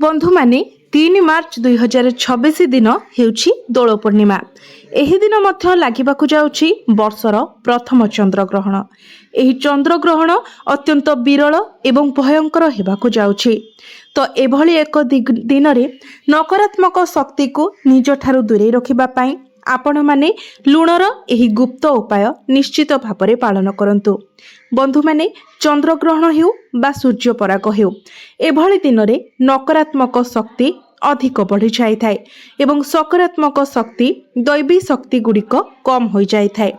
बंधु माने 3 मार्च 2026 दिन हेउछि दोल पूर्णिमा। एही दिन मध्य लागिबाकु जाउछि वर्षर प्रथम चंद्रग्रहण। एही चंद्रग्रहण अत्यंत विरल एवं भयंकर हेबाकु जाउछि। तो एभली एक दिन रे नकारात्मक शक्ति को निज ठारू दूरे रखिबा पई आपण माने लुणर एही गुप्त उपाय निश्चित भाବରେ पालन करंतु। बंधु माने चंद्रग्रहण हेउ बा सूर्य पराग हेउ एभली दिन रे नकारात्मक शक्ति अधिक बढ़ी जाय थाए एवं सकारात्मक शक्ति दैवी शक्ति गुड़िक कम हो जाय थाए।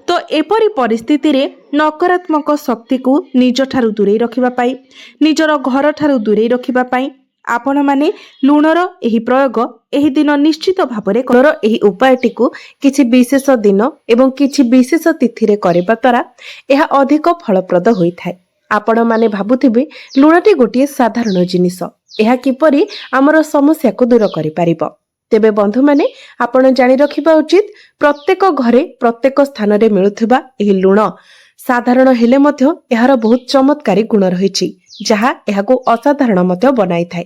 तो एपरी परिस्थिति रे नकारात्मक शक्ति को निज ठारू दूरे रखिबा पई निजर घर ठारू दूरे रखिबा पई आपण माने लुणर एही प्रयोग एही दिन निश्चित भाବରେ करर एही उपायटी को किछि विशेष दिन एवं किछि विशेष तिथि रे करबा द्वारा एहा अधिक फलप्रद होई थाए। आपण माने भाबुथिबे लुणटी गोटिए साधारण जिनिस, एहा किपरि हमर समस्या को दूर करि परिबो। तेबे बंधु माने आपण जानि रखिबा उचित प्रत्येक घरे प्रत्येक स्थान रे मिलुथिबा एही लुण साधारण हेले मध्य एहार बहुत चमत्कारी गुण रहिछि जहा एहाको असाधारण मध्य बनाई थाए।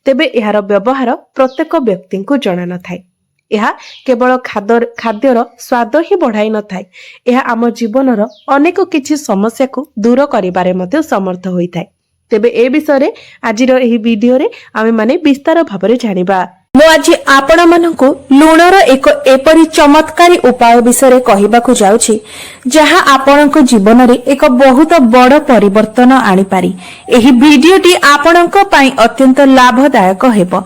तेबे एहार व्यवहार प्रत्येक व्यक्ति को जणा न थाए। एहा केवल खाद्यर स्वाद ही बढ़ाई न थाए, एहा आम जीवनर अनेक किछि समस्या को दूर करिबारे मध्य समर्थ होई थाए। तेबे ए विषय रे आजिर एही वीडियो रे आमे माने विस्तार भाबरे जानिबा। मु आज आपण मानकु लुणर एक एपरी चमत्कारी उपाय विषय कहिबाकु जाउछि जहा आपणक जीवन रे एक बहुत बड़ परिवर्तन आनी पारी। एही वीडियोटी आपणक पई अत्यंत लाभदायक हेबो,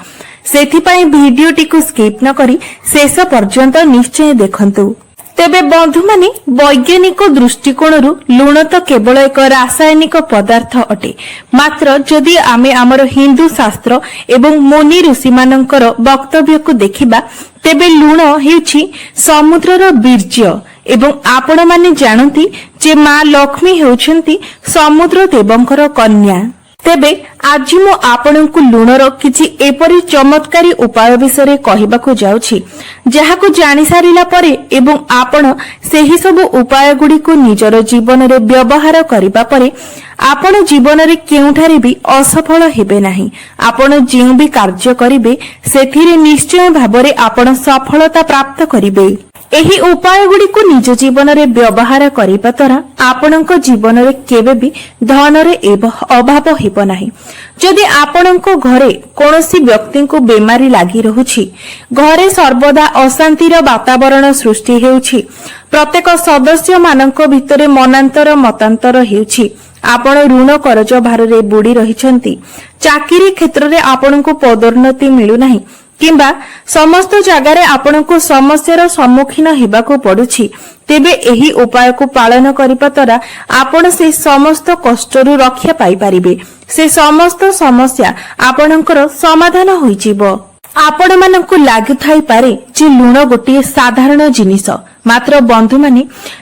सेथि पई वीडियोटी को स्किप न करी शेष पर्यंत निश्चय देखंतु। तेबे बंधु माने वैज्ञानिक दृष्टिकोणरू लुण तो केवल एक रासायनिक पदार्थ अटे, मात्र जदि आमे आमर हिंदू शास्त्र एवं मुनि ऋषि मानकर वक्तव्य को देखिबा तेबे लुण हेउछि समुद्रर बीर्य एवं आपण माने जानती जे मां लक्ष्मी हेउछंती समुद्र देवंकर कन्या। तेबे आज मु आपणकु लुणर किछि एपरी चमत्कारी उपाय विषय कहिबाकु जाउछि जहाकु जानि सारिला परे एवं आपण सेही सब उपाय गुडी को निजर जीवन रे व्यवहार करिबा परे आपण जीवन रे केउठारे भी असफल हेबे नाही। आपण जेउ भी कार्य करिवे सेथिरे निश्चय भाबरे आपण सफलता प्राप्त करिवे। एही उपाय गुडी को निज जीवन रे व्यवहार करिबा द्वारा आपणक जीवन रे केबे भी धन रे अभाव हेबो नाही। जदि आपणक घरे कोनोसी व्यक्ति को बेमारी लागि रहुछि, घरे सर्वदा अशांतिर वातावरण सृष्टि हेउछि, प्रत्येक सदस्य मानक भितरे मनांतर मतांतर हेउछि, आपण ऋण करज भार रे बुडी रहिछंती, चाकरी क्षेत्र रे आपणको पदोन्नति मिलु नाही किंबा समस्त जगार आपनको समस्यार सम्मुखीन हेबाको पड़ुछि, तेबे एही उपाय को पालन करिबा द्वारा आपण से समस्त कष्टरू रक्षा पाई परिबे। से समस्त समस्या आपणकर समाधान होई जिवो। आपण मानकु लागुथाई पारे जे लुण गोटिए साधारण जिनिस, मात्र बंधु माने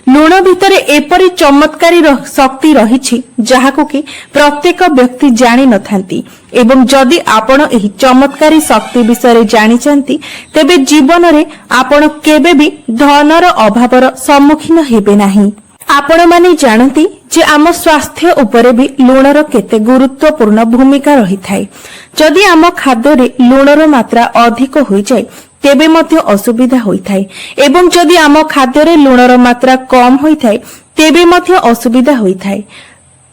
लुण भितरे एपरी चमत्कारी शक्ति रहिछि जहाकु कि प्रत्येक व्यक्ति जानि नथांती एवं जदि आपण एही चमत्कारी शक्ति विषय जानि चंती तेबे जीवन रे आपण केबे भी धनर अभावर सम्मुखीन हेबे नाही। आपण माने जानती जे आम स्वास्थ्य उपरे भी लुणर केते गुरुत्वपूर्ण भूमिका रही थाए। जदि आम खाद्य रे लुणर मात्रा अधिक होई जाय तेबे मध्य असुविधा होई थाए एवं जदि आम खाद्य रे लुणर मात्रा कम होई थाए तेबे मध्य असुविधा होई थाए।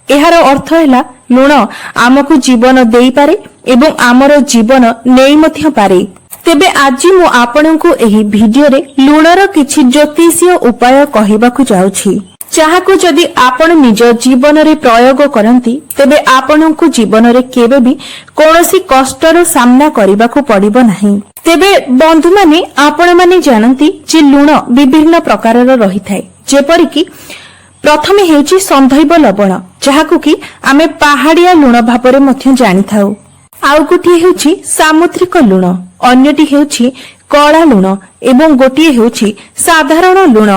एहार अर्थ हैला लुण आमको जीवन देई पारे एवं आमर जीवन नेई मध्य पारे। तेबे आज मु आपनकु एही वीडियो रे लुणर किछि ज्योतिषीय उपाय कहिबाकु जाउछि जहाकु जदि आपण निज जीवन रे प्रयोग करंती तेबे आपनकु जीवन रे केबे भी कोनोसी कष्टर सामना करिबाकु पड़िबो नाही। तेबे बंधु माने आपण माने जानती जे लुण विभिन्न प्रकारर रही थाए, जेपरि कि प्रथमे हेउची संधैव लवण जहाकु कि आमे पहाड़िया लुण भाबरे मध्य जानि थाउ। आउ गोटिए हेउची सामुद्रिक लुण, अन्यटी हेउची कला लुण एवं गोटिए हेउची साधारण लुण।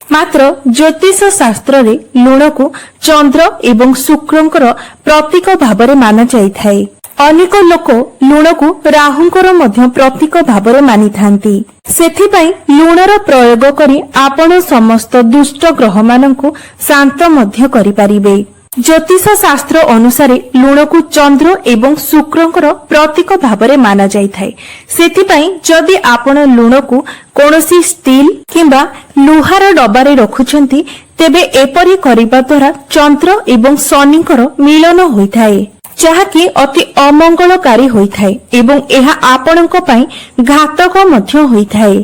मात्र ज्योतिष शास्त्र रे लुण को चंद्र एवं शुक्रंकर प्रतीक भाबरे माना जाई थाए। अनेक लोक लुण को राहुंकर मध्य प्रतीक भाबरे मानि थांती। सेथि पई लुणर प्रयोग करी आपण समस्त दुष्ट ग्रह मानकु शांत मध्य करि परिबे। ज्योतिष शास्त्र अनुसार लुण को चंद्र एवं शुक्रंकर प्रतीक भाव माना जाए। सेथिपाई जदि आपण लुण को कौनसी स्टील किंबा लुहार डबारे रखुछंती तेबे एपरी करिबा द्वारा चंद्र एवं शनिकर मिलन होइथाए, जहाँकि अति अमंगलकारी होइथाए एवं एहा आपणक पई घातक मध्य होइथाए।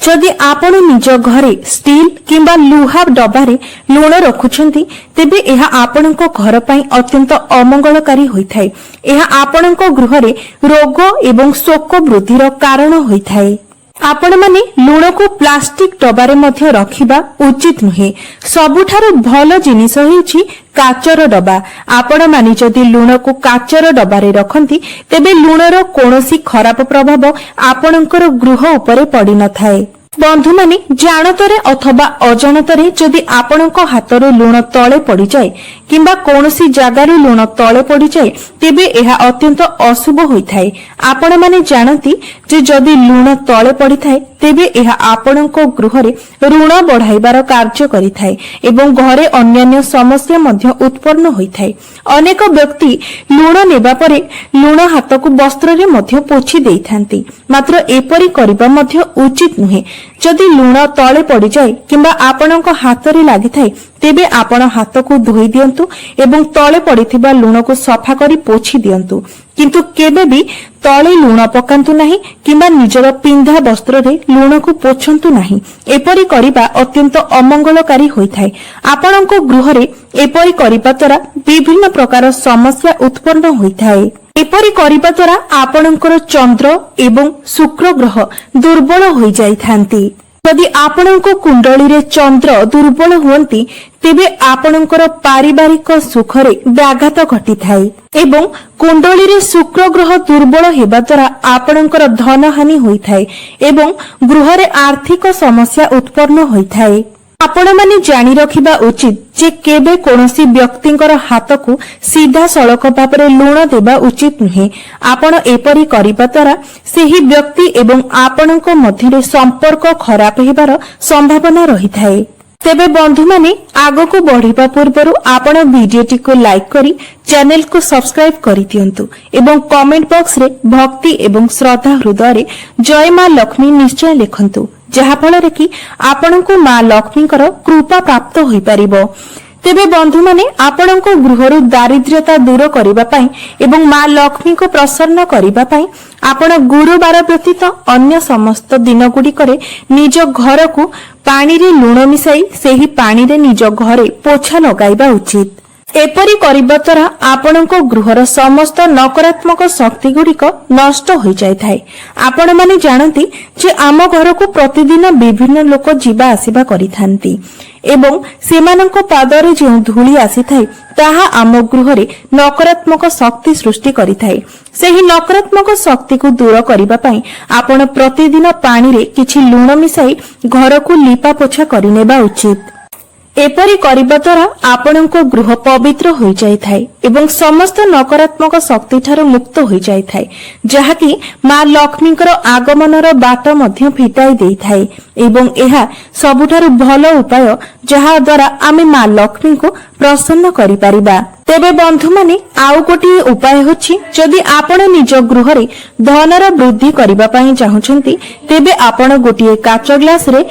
जदि आपण निज घरे स्टील किंबा लुहा डबारे लुण रखुछंती तेबे एहा आपणक घर पई अत्यंत अमंगलकारी होइथाए। एहा आपणक गृहरे रोग एवं शोक वृद्धिर कारण होइथाए। आपण माने लुण को प्लास्टिक डबारे मध्य रखिबा उचित नुहे। सबुठारु भल जिनिस हेउछि काचर डबा। आपण माने जदि लुण को काचर डबारे रखंती तेबे लुणर कोनोसी खराब प्रभाव आपणकर गृह उपरे पड़ी न थाए। बंधु माने जानतरे अथवा अजाणतरे जदि आपणक हातरो लुण तळे पड़ी जाए किंबा कोनोसी जगारु लुण तळे पड़ी जाए तेबे एहा अत्यंत अशुभ होइथाए। आपण माने जानती जे जदि लुण तळे पड़ी थाए तेबे एहा आपणक गृहरे ऋण बढ़ाइबार कार्य करिथाए एवं घरे अन्यान्य समस्या मध्य उत्पन्न होइथाए। अनेक व्यक्ति लुण नेबा परे लुण हातकु वस्त्ररे मध्य पोछि देइथांती, मात्र एपरि करिबा मध्य उचित नुहे। जदि लुण तळे पड़ी जाए किंबा आपणक हातरे लागिथाए तेबे आपण हातकु धोई दियंतु एवं तळे पड़िथिबा लुण को सफा करी पोछि दियंतु, किंतु केबे भी तळे लुण पकांतु नाही किंबा निजर पिंधा वस्त्र रे लुण को पोछंतु नाही। एपरि करिबा अत्यंत अमंगलकारी होइथाए। आपणक गृहरे एपरि करिबा द्वारा विभिन्न प्रकार समस्या उत्पन्न होइथाए। एपरि करिबा द्वारा आपणकर चंद्र एवं शुक्र ग्रह दुर्बल होई जाइथांती। यदि आपणक कुंडली रे चंद्र दुर्बल हुअंती तेबे आपणकर पारिवारिक सुखरे व्याघात घटी थाए एवं कुंडली रे शुक्र ग्रह दुर्बल हेबा द्वारा आपणकर धन हानि होई थाए एवं गृहरे आर्थिक समस्या उत्पन्न होई थाए। आपण माने जानी रखिबा उचित जे केबे कोनोसी व्यक्तिंकर हातकु सीधा सड़क भाबरे लुण देबा उचित नुहे। आपण एपरि करिबा द्वारा सेही व्यक्ति एवं आपणक मध्यरे संपर्क खराब हेबार संभावना रहिथाए। तेबे बंधु माने आगको बढ़िबा पूर्वरु आपण वीडियोटी को लाइक करी चैनल को सब्सक्राइब करि दियंतु एवं कमेंट बॉक्स रे भक्ति एवं श्रद्धा हृदय रे जय मां लक्ष्मी निश्चय लिखंतु, जहा फल कि आपणको मां लक्ष्मीकर कृपा प्राप्त होई परिबो। तेबे बंधु माने आपणको गृहरु दारिद्र्यता दूर करिबा पई एवं मां लक्ष्मी को प्रसन्न करिबा पई आपण गुरुवार व्यतीत अन्य समस्त दिन गुड़िकरे निज घर को पानी रे लुण मिसाई सेही पानी रे निज घरे पोछा लगाइबा उचित। एपरि करिबा द्वारा आपणको गृहर समस्त नकारात्मक शक्ति गुड़िक नष्ट हो जाए। आपण माने जानती जे आम घर को प्रतिदिन विभिन्न लोक जीवा आसीबा करिथांती एवं सेमानंको पादरे जे धूली आसीथाए ताहा आम गृहरे नकारात्मक शक्ति सृष्टि करिथाए। सेही नकारात्मक शक्ति को दूर करिबा पई आपण प्रतिदिन पानी रे किछि लुण मिसाई घर को लीपा पोछा करिनेबा उचित। एपरि करिबा द्वारा आपणको गृह पवित्र होई जाइथाए एवं समस्त नकारात्मक शक्ति ठारो मुक्त होई जाइथाए, जहाँकि मां लक्ष्मीकर आगमनर बाट मध्य फिटाई देइथाए एवं एहा सबुठारु भलो उपाय जहा द्वारा आमे मां लक्ष्मी को प्रसन्न करि परिबा। तेबे बंधु माने आउ गोटी उपाय होछि जदि आपण निज गृहरे धनर वृद्धि करिबा पई चाहुछंती तेबे आपण गोटी काच ग्लास रे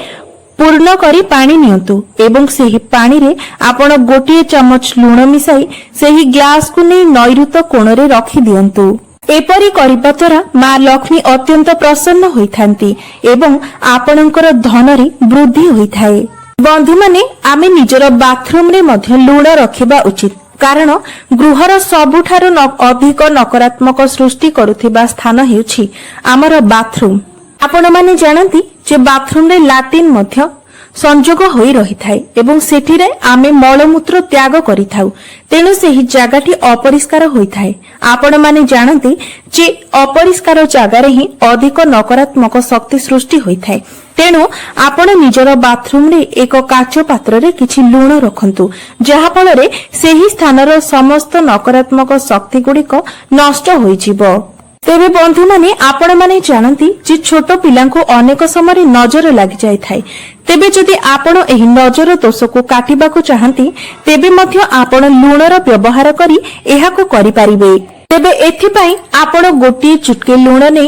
पूर्ण करी पानी नियंतु एवं सेही पानी रे आपण गोटे चमच लुण मिसाई सेही ग्लास को नै नैऋत कोण रे रखी दियंतु। एपरि करिबा द्वारा मां लक्ष्मी अत्यंत प्रसन्न होइथांती एवं आपणकर धन रे वृद्धि होइथाए। बंधु माने आमे निजर बाथरूम रे मध्य लुण रखिबा उचित, कारण गृहर सबुठारु अधिक नकारात्मक सृष्टि करुथिबा स्थान हेउछि आमर बाथरूम। आपण माने जानती जे बाथरूम रे लाट्रिन मध्य संजोग होई रही थाए एवं सेठिरे आमे मलमूत्र त्याग करिथाउ, तेणु सेही जागाटी अपरिष्कार होई थाए। आपण माने जानती जे अपरिष्कार जागारे ही अधिक नकारात्मक शक्ति सृष्टि होई थाए, तेणु आपण निजर बाथरूम रे एक काच पात्र रे किछि लुण रखंतु, जहा फल रे सेही स्थानर समस्त नकारात्मक शक्ति गुड़िक नष्ट होई जिवो। तेबे बंधु माने आपण माने जानती जे छोट पिलांको अनेक समय नजर लगी जाय थाए। तेबे जदि आपण एही नजर दोष को काटिबा को चाहंती तेबे मध्य आपण लूणर व्यवहार करी एहाको करि पारिबे। तेबे एथि पई आपण गोटी चुटके लूण नै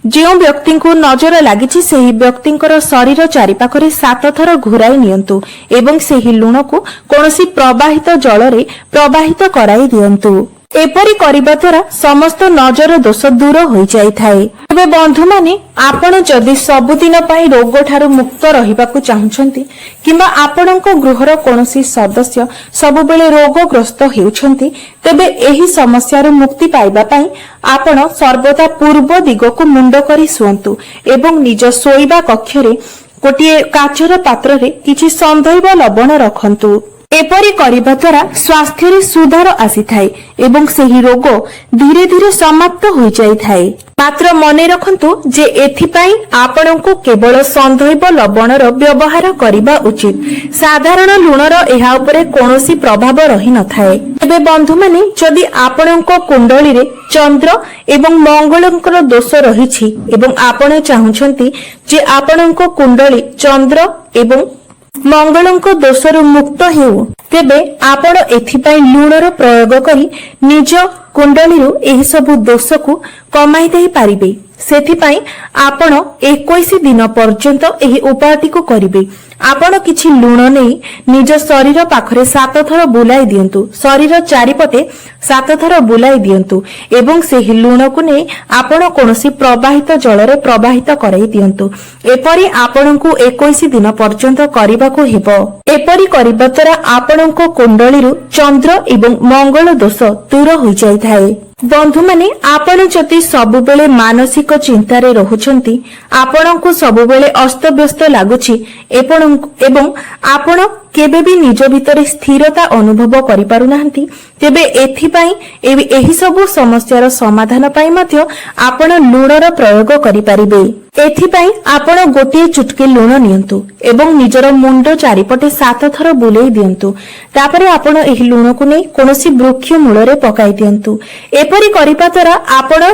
जो व्यक्ति को नजर लगी से व्यक्ति शरीर चारिपाखरे 7 थर घुराई नियंतु एवं सेही लूण को कौनसी प्रवाहित जल रे प्रवाहित कराई दियंतु। एपरी करिबा द्वारा समस्त नजर दोष दूर हो जाई थाए। तबे बंधु माने आपण जदि सबुदिन पई रोग ठारू मुक्त रहिबाकू चाहुछंती किंबा आपणको गृहर कोनोसी सदस्य सबुबेले रोगग्रस्त हेउछंती तेबे एही समस्यारू मुक्ति पाइबा पई आपण सर्वदा पूर्व दिगको मुंड करी सुअंतु एवं निज सोइबा कक्षरे गोटिए काचर पात्र रे किछि संधैव लवण रखंतु। एपरी करिबा द्वारा स्वास्थ्य रे सुधार आसी थाए एवं सेही रोग धीरे धीरे समाप्त हो जाई थाए। मात्र मने रखंतु जे एथिपाई आपणको केवल संधैव लवणर व्यवहार करिबा उचित। साधारण लूणर एहा उपरे कोनोसी प्रभाव रही न थाए। एबे बंधु माने जदि आपणको कुंडली रे चंद्र एवं मंगलंकर दोष रहिछि एवं आपण चाहुछंती जे आपणको कुंडली चंद्र एवं मंगलंको दोषरु मुक्त हेउ तेबे आपण एथिपाई लूणर प्रयोग करी निज कुंडलीरु एही सबु दोष को कमाई देई पारिबे। सेथिपाई आपण 21 दिन पर्यंत एही उपायटी को करिबे। आपण किछि लूण नेई निज शरीर पाखरे 7 थर बुलाई दियंतु। शरीर चारिपटे 7 थर बुलाई दियंतु एवं सेही लूण को नै आपण कोनोसी प्रवाहित जल रे प्रवाहित कराई दियंतु। एपरी आपणको 21 दिन पर्यंत करिबाको हेबो। एपरी करिबा द्वारा आपणको कुंडलीरु चंद्र एवं मंगल दोष दूर हो जाई थाए। बंधु माने आपण जति सबुबेले मानसिक चिंता रे रहुछंती आपणको सबुबेले अस्तव्यस्त लागुछि एवं आपण केबे भी निज भितरे स्थिरता अनुभव करि पारु नाहंती तेबे एथिपाई एही सबु समस्यार समाधान पाई मध्य आपण लूणर प्रयोग करि पारिबे। एथिपाई आपण गोटे चुटकी लूण नियंतु एवं निजर मुंड चारिपटे 7 थर बुलेई दियंतु। तापरे आपण एही लूण को नै कोनोसी वृक्ष मूल रे पकाई दियंतु। एपरी करिबा द्वारा आपण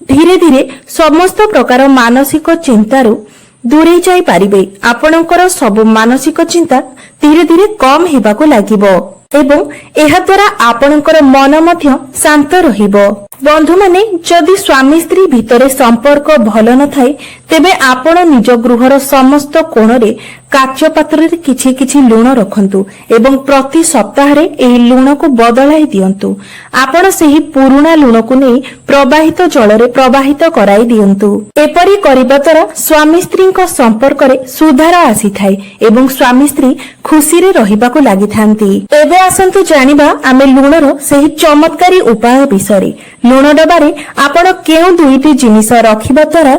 धीरे धीरे समस्त प्रकार मानसिक चिंतारू दूरे जाई पारिबे। आपणकर सब मानसिक चिंता धीरे धीरे कम हेबाको लागिबो एवं एहा द्वारा आपणकर मन मध्य शांत रहिबो। बंधु माने जदि स्वामी स्त्री भितरे संपर्क भल न थाए तेबे आपण निज गृहर समस्त कोण रे काच पात्र रे किछि किछि लूण रखंतु एवं प्रति सप्ताह रे एही लूण को बदलाई दियंतु। आपण सेही पुराना लूण को नै प्रवाहित जल रे प्रवाहित कराई दियंतु। एपरी करिबा द्वारा स्वामी स्त्री को संपर्क रे सुधार आसी थाए एवं स्वामी स्त्री खुशी रे रहिबाको लागि थांती। एबे आसंतु जानिबा आमे लूणर सेही चमत्कारी उपाय विषय। लूण डबारे आपण केउ दुईटी जिनिस रखिबा द्वारा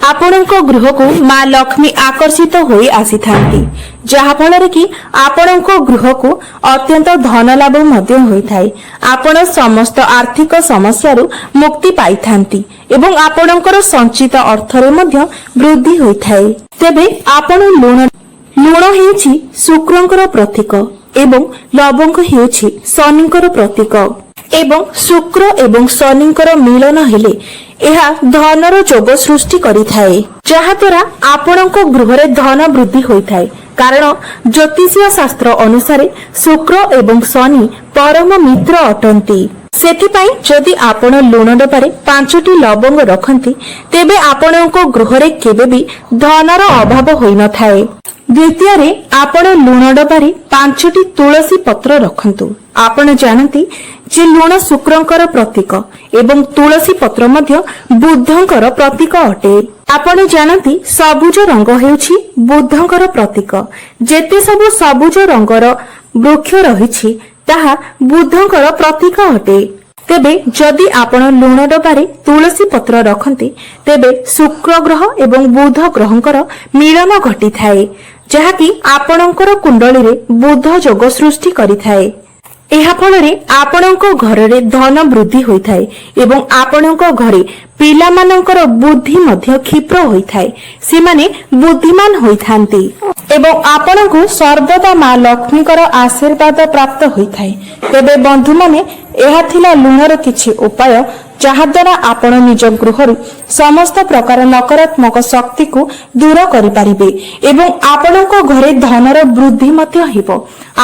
आपणको गृह को मां लक्ष्मी आकर्षित होई आसी थांती जहा फल कि आपणको गृह को अत्यंत धन लाभ मध्य होई थाए। आपण समस्त आर्थिक समस्या रु मुक्ति पाई थांती एवं आपणकर संचित अर्थ रे मध्य वृद्धि होई थाए। तेबे आपण लूण हेउछि शुक्रंकर प्रतीक एवं लवंग हेउछि शनिकर प्रतीक एवं शुक्र एवं शनिकर मिलन हेले एहा धनर जोग सृष्टि करि थाए जहा द्वारा आपणको गृह रे धन वृद्धि होई थाए। कारण ज्योतिषीय शास्त्र अनुसार शुक्र एवं शनि परम मित्र अटंती। सेथिपाई जदि आपण लूण डबारे 5टी लवंग रखंती तेबे आपणको गृह रे केबे भी धनर अभाव होई न थाए। द्वितीय रे आपण लूण डबारे 5टी तुलसी पत्र रखंतु। आपण जानती जे लूण शुक्रंकर प्रतीक एवं तुलसी पत्र मध्य बुद्धंकर प्रतीक अटे। आपण जानती सबुज रंग हेउछि बुद्धंकर प्रतीक। जेते सब सबुज रंगर वृक्ष रहिछि ताहा बुद्धंकर प्रतीक अटे। तेबे जदि आपण लूण डबारे तुलसी पत्र रखंती तेबे शुक्र ग्रह एवं बुध ग्रहंकर मिलन घटी थाए जहाकि आपणकर कुंडली रे बुध जोग सृष्टि करि थाए। एहा फल रे आपणको घर रे धन वृद्धि होई थाए एवं आपणको घरे ପିଲାମାନଙ୍କର ବୁଦ୍ଧି ମଧ୍ୟ କ୍ଷିପ୍ର ହୋଇଥାଏ, ସେମାନେ ବୁଦ୍ଧିମାନ ହୋଇଥାନ୍ତି ଏବଂ ଆପଣଙ୍କୁ ସର୍ବଦା ମା ଲକ୍ଷ୍ମୀଙ୍କର ଆଶୀର୍ବାଦ ପ୍ରାପ୍ତ ହୋଇଥାଏ। ତେବେ ବନ୍ଧୁମାନେ, ଏହା ଥିଲା ଲୁଣର କିଛି ଉପାୟ ଯାହାଦ୍ୱାରା ଆପଣ ନିଜ ଗୃହରୁ ସମସ୍ତ ପ୍ରକାର ନକାରାତ୍ମକ ଶକ୍ତିକୁ ଦୂର କରିପାରିବେ ଏବଂ ଆପଣଙ୍କ ଘରେ ଧନର ବୃଦ୍ଧି ମଧ୍ୟ ହେବ।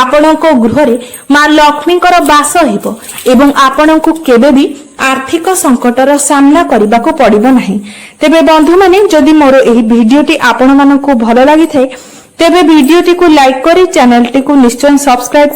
ଆପଣଙ୍କ ଗୃହରେ ମା ଲକ୍ଷ୍ମୀଙ୍କର ବାସ ହେବ ଏବଂ ଆପଣଙ୍କୁ କେବେ ବି ଆର୍ଥିକ ସଂକଟର ସାମ୍ନା କରିବାକୁ ପଡ଼ିବ ନାହିଁ। ତେବେ ବନ୍ଧୁମାନେ, ଯଦି ମୋର ଏହି ଭିଡିଓଟି ଆପଣମାନଙ୍କୁ ଭଲ ଲାଗିଥାଏ ତେବେ ଭିଡିଓଟିକୁ ଲାଇକ୍ କରି ଚ୍ୟାନେଲଟିକୁ ନିଶ୍ଚୟ ସବସ୍କ୍ରାଇବ